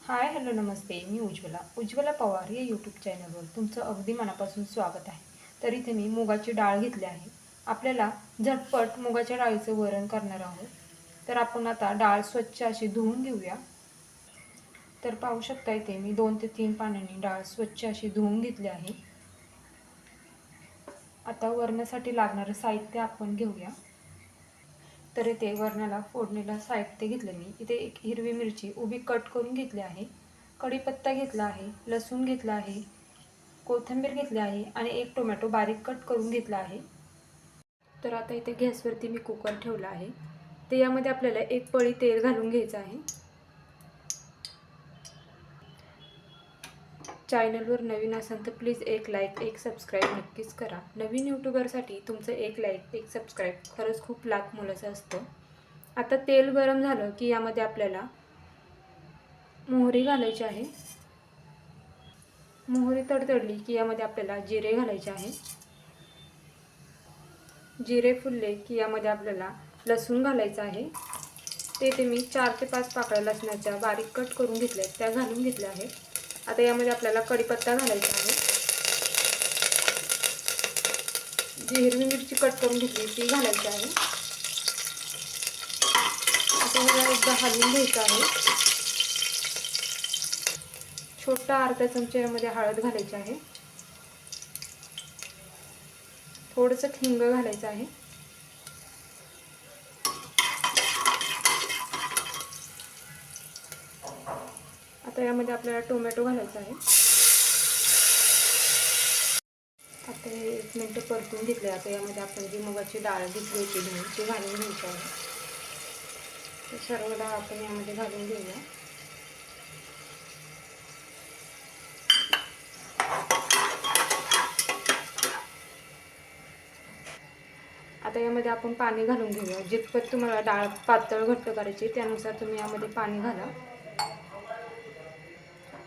Hi hello नमस्ते. मी उज्ज्वला पवार या YouTube चॅनलवर तुमचं अगदी मनापासून स्वागत आहे. तर इथे मी मुगाची डाळ घेतली आहे. आपल्याला झटपट मुगाच्या डाळीचं वरण करणार आहोत. तर आपण आता डाळ स्वच्छ अशी धुवून घेऊया. तर पाहू शकता इथे मी 2 ते 3 पाण्याने डाळ स्वच्छ अशी धुवून घेतली आहे. आता वरणासाठी लागणारं साहित्य आपण घेऊया. तर इथे वरणाला फोडणीला साहित्य घेतलं मी. इथे एक हिरवी मिरची उभी कट करून घेतली आहे. कढीपत्ता घेतला आहे, लसूण घेतला आहे, कोथिंबीर घेतली आहे आणि एक टोमॅटो बारीक कट करून घेतला आहे. तर आता इथे गॅसवरती मी कुकर ठेवला आहे. तर यामध्ये आपल्याला एक पळी तेल घालून घ्यायचं आहे. चॅनलवर नवीन असाल तर प्लीज एक लाईक एक सबस्क्राईब नक्कीच करा. नवीन यूट्यूबरसाठी तुमचं एक लाईक एक सबस्क्राईब खरंच खूप लाख मोलाचं असतं. आता तेल गरम झालं की यामध्ये आपल्याला मोहरी घालायची आहे. मोहरी तडतडली की यामध्ये आपल्याला जिरे घालायचे आहे. जिरे फुलले की यामध्ये आपल्याला लसूण घालायचा आहे. ते मी 4 ते 5 पाकळ्या लसणाच्या बारीक कट करून घेतल्या त्या घालून घेतल्या आहेत. आता यामध्ये आपल्याला कढीपत्ता घालायचा आहे. जी हिरवी मिरची कट करून घेतली ती घालायची आहे. आता ह्याला एकदा हलवून घ्यायचं आहे. छोटा अर्धा चमचा यामध्ये हळद घालायची आहे. थोडंसं हिंग घालायचं आहे. आता यामध्ये आपल्याला टोमॅटो घालायचा आहे. आता हे 1 मिनिट परतून घेतले. आता यामध्ये आपण जी मुगाची डाळ घेतली होती धुवून ती घालून घ्यायची आहे. तर सर्व डाळ आपण यामध्ये घालून घेऊया. आता यामध्ये आपण पाणी घालून घेऊया. जितपत तुम्हाला डाळ पातळ घट्ट करायची त्यानुसार तुम्ही यामध्ये पाणी घाला.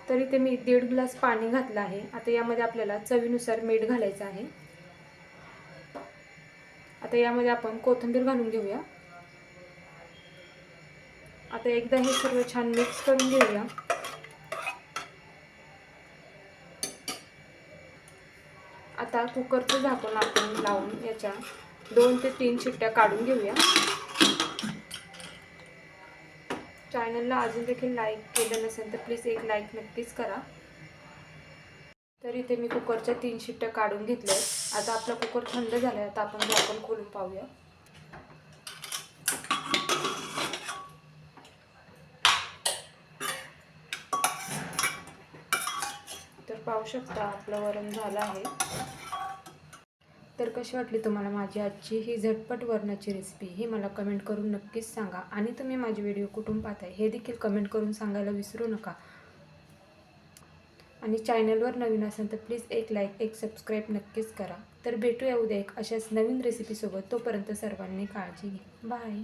तर इथे मी 1.5 ग्लास पाणी घातलं आहे. आता यामध्ये आपल्याला चवीनुसार मीठ घालायचं आहे. आता यामध्ये आपण कोथिंबीर घालून घेऊया. आता एकदा हे सर्व छान मिक्स करून घेऊया. आता कुकरचं झाकण आपण लावून याच्या 2 ते 3 शिट्ट्या काढून घेऊया. चॅनलला अजून देखील लाईक केलं नसेल तर प्लीज एक लाईक नक्कीच करा. तर इथे मी कुकरच्या 3 शिट्ट्या काढून घेतल्या. आता आपला कुकर थंड झाला आहे. आता आपण झाकण खोलून पाहूया. तर पाहू शकता आपलं वरण झालं आहे. तर कशी वाटली तुम्हाला माझी आजची ही झटपट वरणाची रेसिपी ही मला कमेंट करून नक्कीच सांगा. आणि तुम्ही माझे व्हिडिओ कुठून पाहताय हे देखील कमेंट करून सांगायला विसरू नका. आणि चॅनलवर नवीन असेल तर प्लीज एक लाईक एक सबस्क्राईब नक्कीच करा. तर भेटूया उद्या एक अशाच नवीन रेसिपीसोबत. तोपर्यंत सर्वांनी काळजी घ्या. बाय.